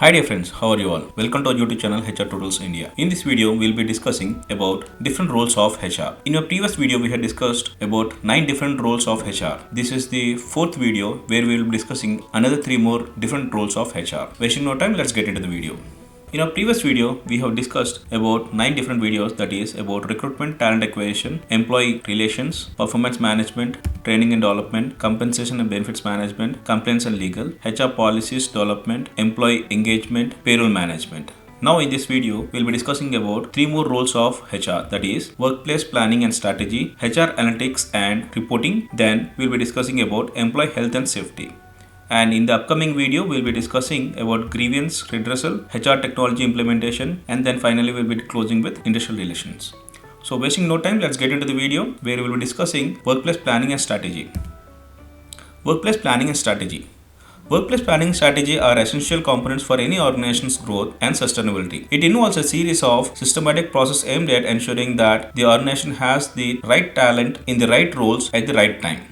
Hi dear friends, how are you all? Welcome to our YouTube channel HR Totals India. In this video, we'll be discussing about different roles of HR. In our previous video, we had discussed about 9 different roles of HR. This is the fourth video where we will be discussing another 3 more different roles of HR. Wasting no time, let's get into the video. In our previous video, we have discussed about 9 different videos, that is about recruitment, talent acquisition, employee relations, performance management, training and development, compensation and benefits management, compliance and legal, HR policies development, employee engagement, payroll management. Now in this video, we'll be discussing about 3 more roles of HR, that is workplace planning and strategy, HR analytics and reporting. Then we'll be discussing about employee health and safety. And in the upcoming video, we'll be discussing about grievance redressal, HR technology implementation, and then finally we'll be closing with industrial relations. So wasting no time, let's get into the video where we will be discussing workplace planning and strategy. Workplace planning and strategy. Workplace planning and strategy are essential components for any organization's growth and sustainability. It involves a series of systematic processes aimed at ensuring that the organization has the right talent in the right roles at the right time.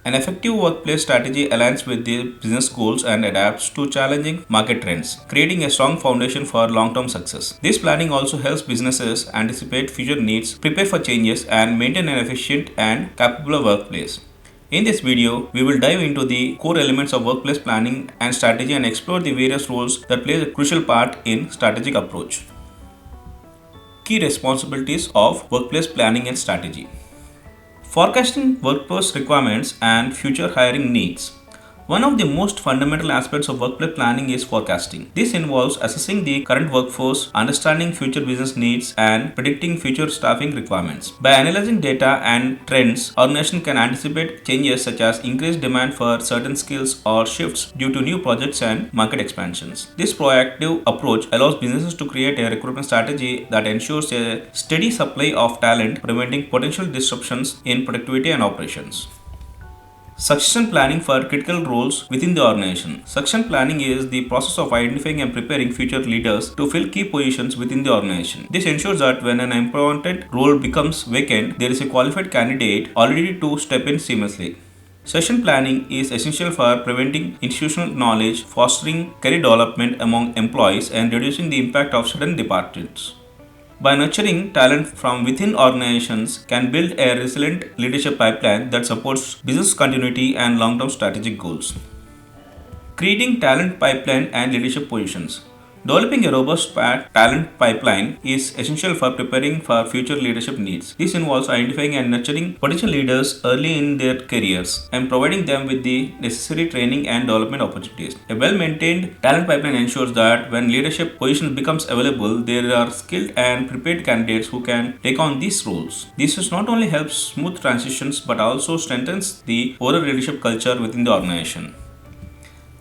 An effective workplace strategy aligns with the business goals and adapts to challenging market trends, creating a strong foundation for long-term success. This planning also helps businesses anticipate future needs, prepare for changes, and maintain an efficient and capable workplace. In this video, we will dive into the core elements of workplace planning and strategy and explore the various roles that play a crucial part in strategic approach. Key responsibilities of workplace planning and strategy. Forecasting workforce requirements and future hiring needs. One of the most fundamental aspects of workplace planning is forecasting. This involves assessing the current workforce, understanding future business needs, and predicting future staffing requirements. By analyzing data and trends, organizations can anticipate changes such as increased demand for certain skills or shifts due to new projects and market expansions. This proactive approach allows businesses to create a recruitment strategy that ensures a steady supply of talent, preventing potential disruptions in productivity and operations. Succession planning for critical roles within the organization. Succession planning is the process of identifying and preparing future leaders to fill key positions within the organization. This ensures that when an important role becomes vacant, there is a qualified candidate already to step in seamlessly. Succession planning is essential for preventing institutional knowledge, fostering career development among employees, and reducing the impact of sudden departures. By nurturing talent from within, organizations can build a resilient leadership pipeline that supports business continuity and long-term strategic goals. Creating talent pipeline and leadership positions. Developing a robust talent pipeline is essential for preparing for future leadership needs. This involves identifying and nurturing potential leaders early in their careers and providing them with the necessary training and development opportunities. A well-maintained talent pipeline ensures that when leadership positions becomes available, there are skilled and prepared candidates who can take on these roles. This not only helps smooth transitions but also strengthens the overall leadership culture within the organization.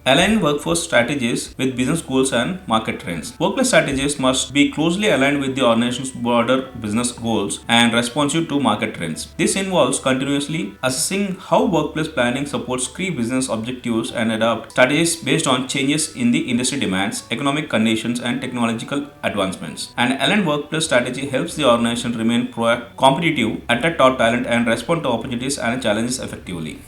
Align workforce strategies with business goals and market trends. Workplace strategies must be closely aligned with the organization's broader business goals and responsive to market trends. This involves continuously assessing how workplace planning supports key business objectives and adapt strategies based on changes in the industry demands, economic conditions, and technological advancements. An aligned workplace strategy helps the organization remain competitive, attract top talent, and respond to opportunities and challenges effectively.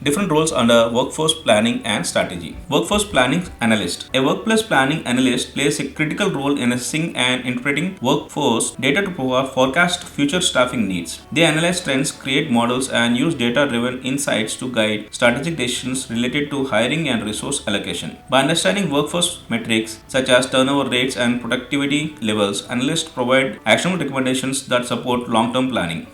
Different roles under workforce planning and strategy. Workforce planning analyst. A workplace planning analyst plays a critical role in assessing and interpreting workforce data to forecast future staffing needs. They analyze trends, create models, and use data-driven insights to guide strategic decisions related to hiring and resource allocation. By understanding workforce metrics such as turnover rates and productivity levels, analysts provide actionable recommendations that support long-term planning.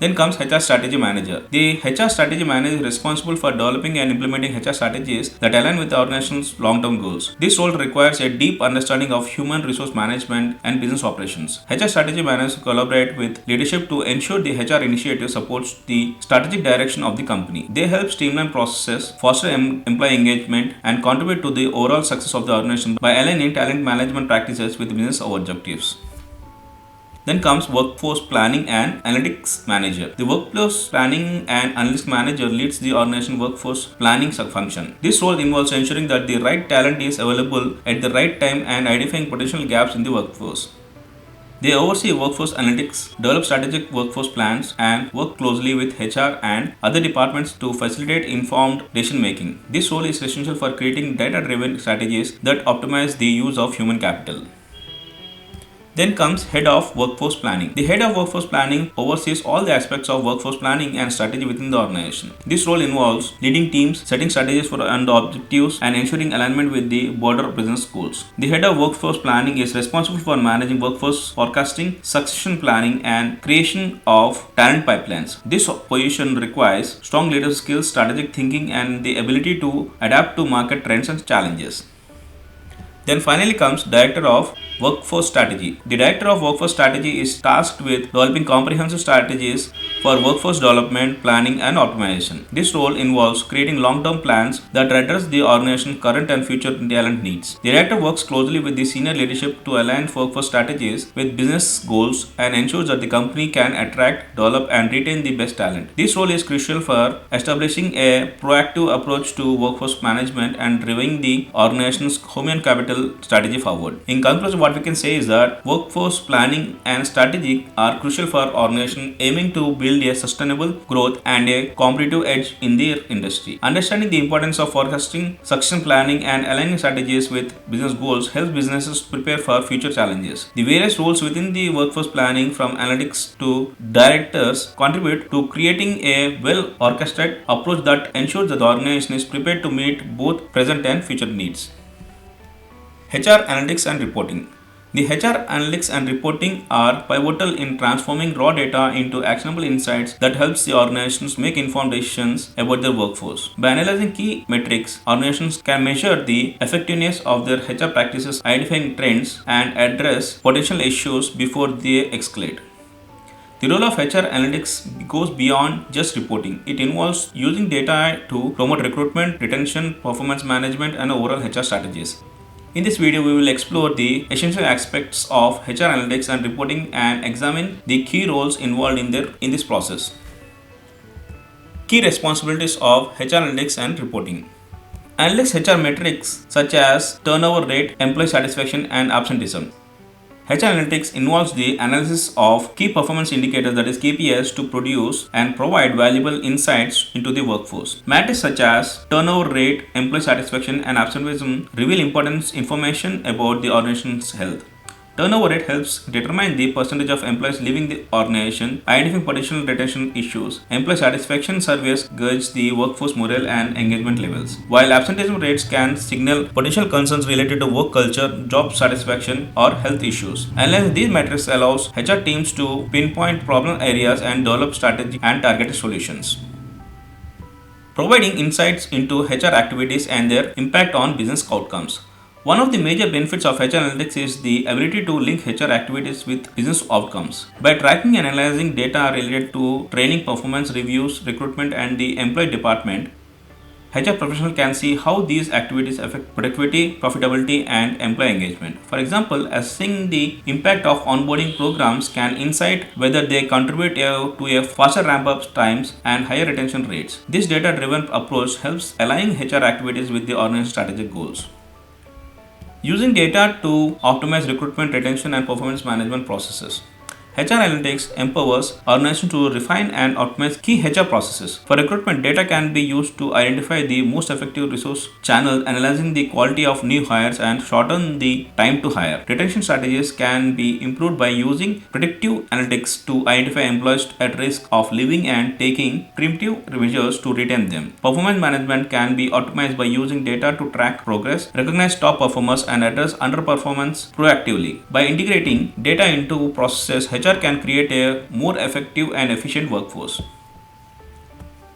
Then comes HR Strategy Manager. The HR Strategy Manager is responsible for developing and implementing HR strategies that align with the organization's long-term goals. This role requires a deep understanding of human resource management and business operations. HR Strategy Managers collaborate with leadership to ensure the HR initiative supports the strategic direction of the company. They help streamline processes, foster employee engagement, and contribute to the overall success of the organization by aligning talent management practices with business objectives. Then comes Workforce Planning and Analytics Manager. The Workforce Planning and Analytics Manager leads the organization workforce planning function. This role involves ensuring that the right talent is available at the right time and identifying potential gaps in the workforce. They oversee workforce analytics, develop strategic workforce plans, and work closely with HR and other departments to facilitate informed decision making. This role is essential for creating data-driven strategies that optimize the use of human capital. Then comes Head of Workforce Planning. The Head of Workforce Planning oversees all the aspects of workforce planning and strategy within the organization. This role involves leading teams, setting strategies for and objectives, and ensuring alignment with the broader business goals. The Head of Workforce Planning is responsible for managing workforce forecasting, succession planning, and creation of talent pipelines. This position requires strong leadership skills, strategic thinking, and the ability to adapt to market trends and challenges. Then finally comes Director of Workforce Strategy. The Director of Workforce Strategy is tasked with developing comprehensive strategies for workforce development, planning, and optimization. This role involves creating long-term plans that address the organization's current and future talent needs. The Director works closely with the senior leadership to align workforce strategies with business goals and ensures that the company can attract, develop, and retain the best talent. This role is crucial for establishing a proactive approach to workforce management and driving the organization's human capital strategy forward. In conclusion, what we can say is that workforce planning and strategy are crucial for organizations aiming to build a sustainable growth and a competitive edge in their industry. Understanding the importance of forecasting, succession planning, and aligning strategies with business goals helps businesses prepare for future challenges. The various roles within the workforce planning, from analytics to directors, contribute to creating a well-orchestrated approach that ensures that the organization is prepared to meet both present and future needs. HR Analytics and Reporting. The HR analytics and reporting are pivotal in transforming raw data into actionable insights that helps the organizations make informed decisions about their workforce. By analyzing key metrics, organizations can measure the effectiveness of their HR practices, identifying trends, and address potential issues before they escalate. The role of HR analytics goes beyond just reporting. It involves using data to promote recruitment, retention, performance management, and overall HR strategies. In this video, we will explore the essential aspects of HR analytics and reporting and examine the key roles involved in this process. Key responsibilities of HR analytics and reporting. Analyze HR metrics such as turnover rate, employee satisfaction, and absenteeism. HR analytics involves the analysis of key performance indicators, that is KPIs, to produce and provide valuable insights into the workforce. Metrics such as turnover rate, employee satisfaction, and absenteeism reveal important information about the organization's health. Turnover rate helps determine the percentage of employees leaving the organization, identifying potential retention issues. Employee satisfaction surveys gauge the workforce morale and engagement levels, while absenteeism rates can signal potential concerns related to work culture, job satisfaction, or health issues. Analyzing these metrics allows HR teams to pinpoint problem areas and develop strategic and targeted solutions. Providing insights into HR activities and their impact on business outcomes. One of the major benefits of HR analytics is the ability to link HR activities with business outcomes. By tracking and analyzing data related to training, performance reviews, recruitment, and the employee department, HR professionals can see how these activities affect productivity, profitability, and employee engagement. For example, assessing the impact of onboarding programs can insight whether they contribute to a faster ramp-up times and higher retention rates. This data-driven approach helps align HR activities with the organization's strategic goals. Using data to optimize recruitment, retention, and performance management processes. HR analytics empowers organizations to refine and optimize key HR processes. For recruitment, data can be used to identify the most effective resource channel, analyzing the quality of new hires, and shorten the time to hire. Retention strategies can be improved by using predictive analytics to identify employees at risk of leaving and taking preemptive measures to retain them. Performance management can be optimized by using data to track progress, recognize top performers, and address underperformance proactively. By integrating data into processes, HR can create a more effective and efficient workforce.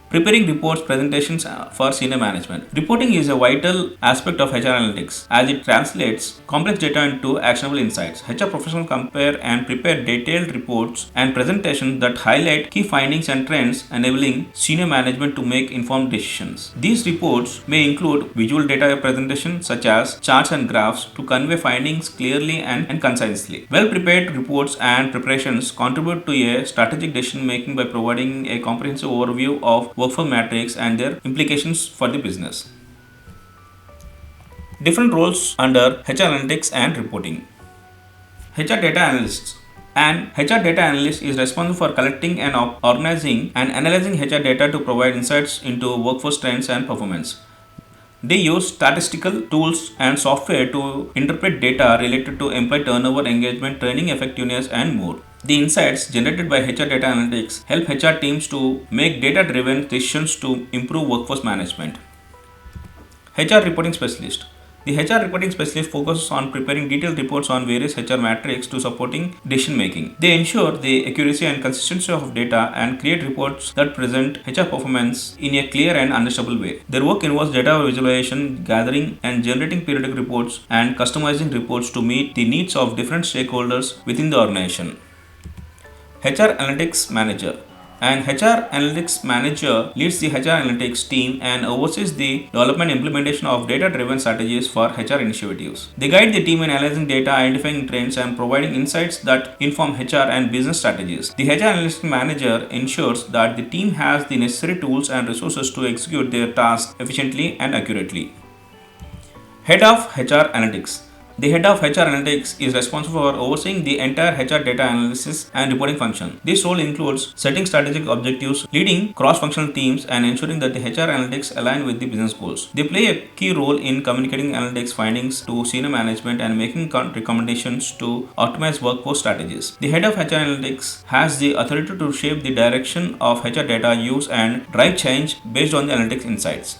Preparing reports, presentations for senior management. Reporting is a vital aspect of HR analytics as it translates complex data into actionable insights. HR professionals compare and prepare detailed reports and presentations that highlight key findings and trends, enabling senior management to make informed decisions. These reports may include visual data presentations such as charts and graphs to convey findings clearly and concisely. Well-prepared reports and preparations contribute to a strategic decision making by providing a comprehensive overview of workforce metrics and their implications for the business. Different roles under HR analytics and reporting. HR data analysts. An HR data analyst is responsible for collecting and organizing and analyzing HR data to provide insights into workforce trends and performance. They use statistical tools and software to interpret data related to employee turnover, engagement, training effectiveness, and more. The insights generated by HR data analytics help HR teams to make data-driven decisions to improve workforce management. HR reporting specialist. The HR reporting specialist focuses on preparing detailed reports on various HR metrics to supporting decision making. They ensure the accuracy and consistency of data and create reports that present HR performance in a clear and understandable way. Their work involves data visualization, gathering and generating periodic reports, and customizing reports to meet the needs of different stakeholders within the organization. HR Analytics Manager. An HR Analytics Manager leads the HR Analytics team and oversees the development and implementation of data-driven strategies for HR initiatives. They guide the team in analyzing data, identifying trends, and providing insights that inform HR and business strategies. The HR Analytics Manager ensures that the team has the necessary tools and resources to execute their tasks efficiently and accurately. Head of HR Analytics. The head of HR Analytics is responsible for overseeing the entire HR data analysis and reporting function. This role includes setting strategic objectives, leading cross-functional teams, and ensuring that the HR analytics align with the business goals. They play a key role in communicating analytics findings to senior management and making recommendations to optimize workforce strategies. The head of HR Analytics has the authority to shape the direction of HR data use and drive change based on the analytics insights.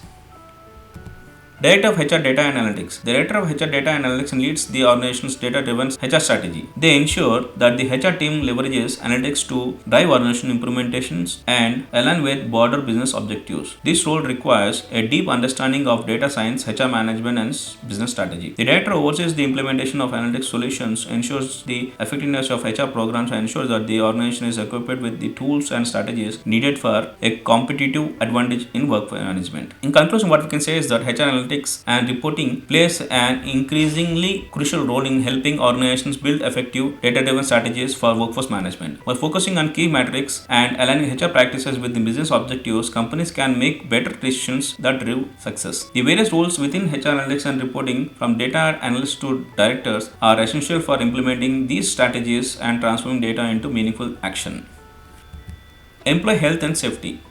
Director of HR Data and Analytics. The Director of HR Data and Analytics leads the organization's data-driven HR strategy. They ensure that the HR team leverages analytics to drive organization implementations and align with broader business objectives. This role requires a deep understanding of data science, HR management, and business strategy. The Director oversees the implementation of analytics solutions, ensures the effectiveness of HR programs, and ensures that the organization is equipped with the tools and strategies needed for a competitive advantage in work management. In conclusion, what we can say is that HR analytics and reporting plays an increasingly crucial role in helping organizations build effective data-driven strategies for workforce management. By focusing on key metrics and aligning HR practices with the business objectives, companies can make better decisions that drive success. The various roles within HR analytics and reporting, from data analysts to directors, are essential for implementing these strategies and transforming data into meaningful action. Employee health and safety.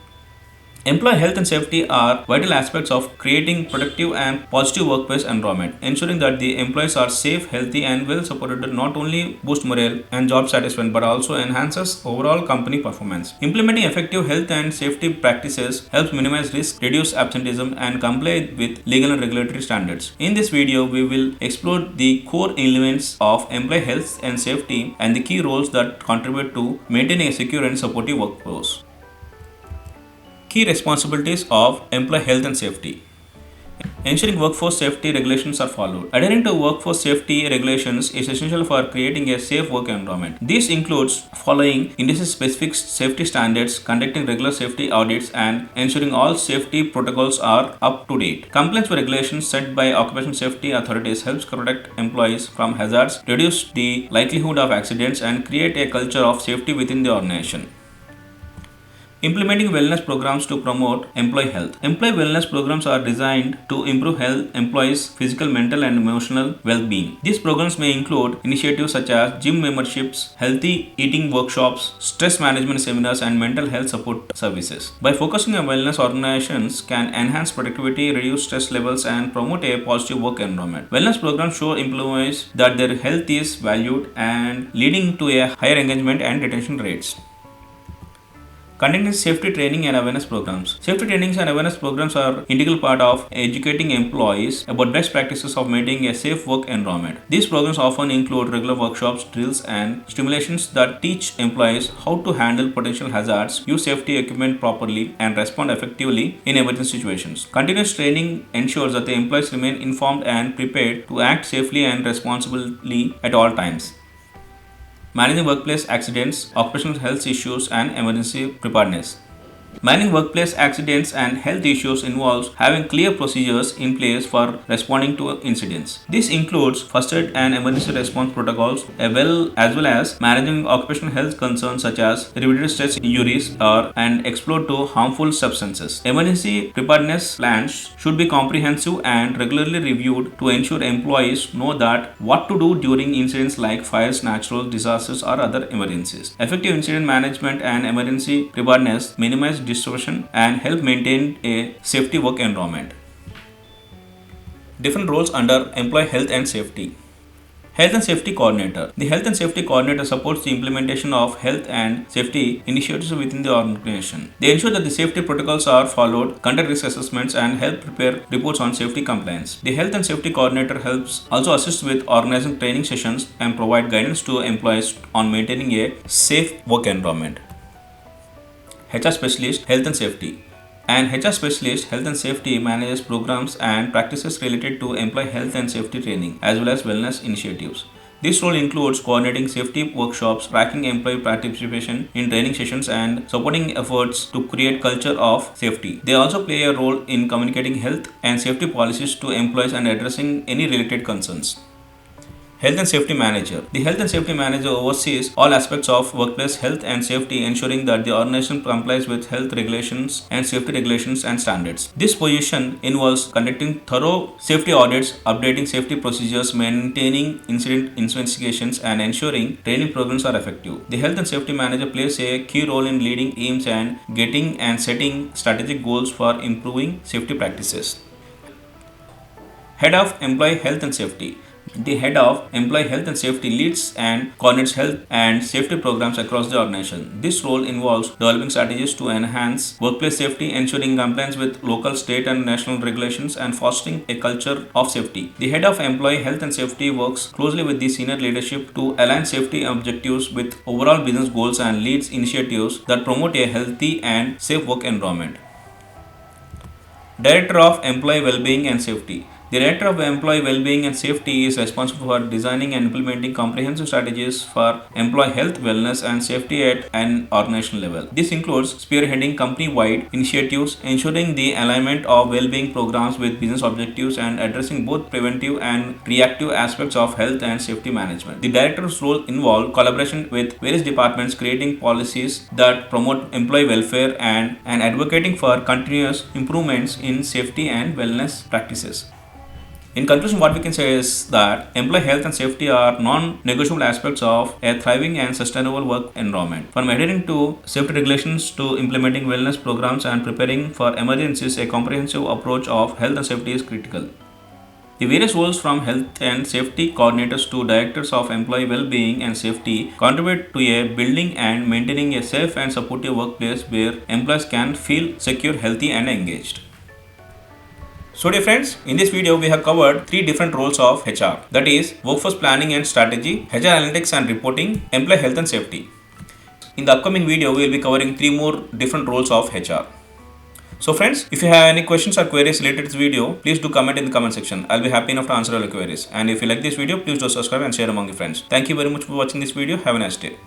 Employee health and safety are vital aspects of creating productive and positive workplace environment. Ensuring that the employees are safe, healthy, and well supported not only boosts morale and job satisfaction but also enhances overall company performance. Implementing effective health and safety practices helps minimize risk, reduce absenteeism, and comply with legal and regulatory standards. In this video, we will explore the core elements of employee health and safety and the key roles that contribute to maintaining a secure and supportive workforce. Key responsibilities of employee health and safety. Ensuring workforce safety regulations are followed. Adhering to workforce safety regulations is essential for creating a safe work environment. This includes following industry-specific safety standards, conducting regular safety audits, and ensuring all safety protocols are up to date. Compliance with regulations set by occupational safety authorities helps protect employees from hazards, reduce the likelihood of accidents, and create a culture of safety within the organization. Implementing wellness programs to promote employee health. Employee wellness programs are designed to improve employees' physical, mental, and emotional well-being. These programs may include initiatives such as gym memberships, healthy eating workshops, stress management seminars, and mental health support services. By focusing on wellness, organizations can enhance productivity, reduce stress levels, and promote a positive work environment. Wellness programs show employees that their health is valued and leading to a higher engagement and retention rates. Conducting safety training and awareness programs. Safety trainings and awareness programs are an integral part of educating employees about best practices of maintaining a safe work environment. These programs often include regular workshops, drills, and stimulations that teach employees how to handle potential hazards, use safety equipment properly, and respond effectively in emergency situations. Continuous training ensures that the employees remain informed and prepared to act safely and responsibly at all times. Managing workplace accidents, occupational health issues, and emergency preparedness. Managing workplace accidents and health issues involves having clear procedures in place for responding to incidents. This includes first aid and emergency response protocols, as well as managing occupational health concerns such as repeated stress injuries and exposure to harmful substances. Emergency preparedness plans should be comprehensive and regularly reviewed to ensure employees know that what to do during incidents like fires, natural disasters, or other emergencies. Effective incident management and emergency preparedness minimize disruption and help maintain a safety work environment. Different roles under employee health and safety. Health and Safety Coordinator. The Health and Safety Coordinator supports the implementation of health and safety initiatives within the organization. They ensure that the safety protocols are followed, conduct risk assessments, and help prepare reports on safety compliance. The Health and Safety Coordinator helps also assist with organizing training sessions and provide guidance to employees on maintaining a safe work environment. HR Specialist Health and Safety. An HR specialist health and safety manages programs and practices related to employee health and safety training as well as wellness initiatives. This role includes coordinating safety workshops, tracking employee participation in training sessions, and supporting efforts to create culture of safety. They also play a role in communicating health and safety policies to employees and addressing any related concerns. Health and Safety Manager. The Health and Safety Manager oversees all aspects of workplace health and safety, ensuring that the organization complies with health regulations and safety regulations and standards. This position involves conducting thorough safety audits, updating safety procedures, maintaining incident investigations, and ensuring training programs are effective. The Health and Safety Manager plays a key role in leading teams and getting and setting strategic goals for improving safety practices. Head of Employee Health and Safety. The head of employee health and safety leads and coordinates health and safety programs across the organization. This role involves developing strategies to enhance workplace safety, ensuring compliance with local, state, and national regulations, and fostering a culture of safety. The head of employee health and safety works closely with the senior leadership to align safety objectives with overall business goals and leads initiatives that promote a healthy and safe work environment. Director of Employee Wellbeing and Safety. The Director of Employee Wellbeing and Safety is responsible for designing and implementing comprehensive strategies for employee health, wellness, and safety at an organizational level. This includes spearheading company-wide initiatives, ensuring the alignment of well-being programs with business objectives, and addressing both preventive and reactive aspects of health and safety management. The Director's role involves collaboration with various departments, creating policies that promote employee welfare and advocating for continuous improvements in safety and wellness practices. In conclusion, what we can say is that employee health and safety are non-negotiable aspects of a thriving and sustainable work environment. From adhering to safety regulations to implementing wellness programs and preparing for emergencies, a comprehensive approach of health and safety is critical. The various roles from health and safety coordinators to directors of employee well-being and safety contribute to a building and maintaining a safe and supportive workplace where employees can feel secure, healthy, and engaged. So dear friends, in this video we have covered 3 different roles of HR, that is workforce planning and strategy, HR analytics and reporting, employee health and safety. In the upcoming video we will be covering 3 more different roles of HR. So friends, if you have any questions or queries related to this video, please do comment in the comment section. I'll be happy enough to answer all your queries. And if you like this video, please do subscribe and share among your friends. Thank you very much for watching this video. Have a nice day.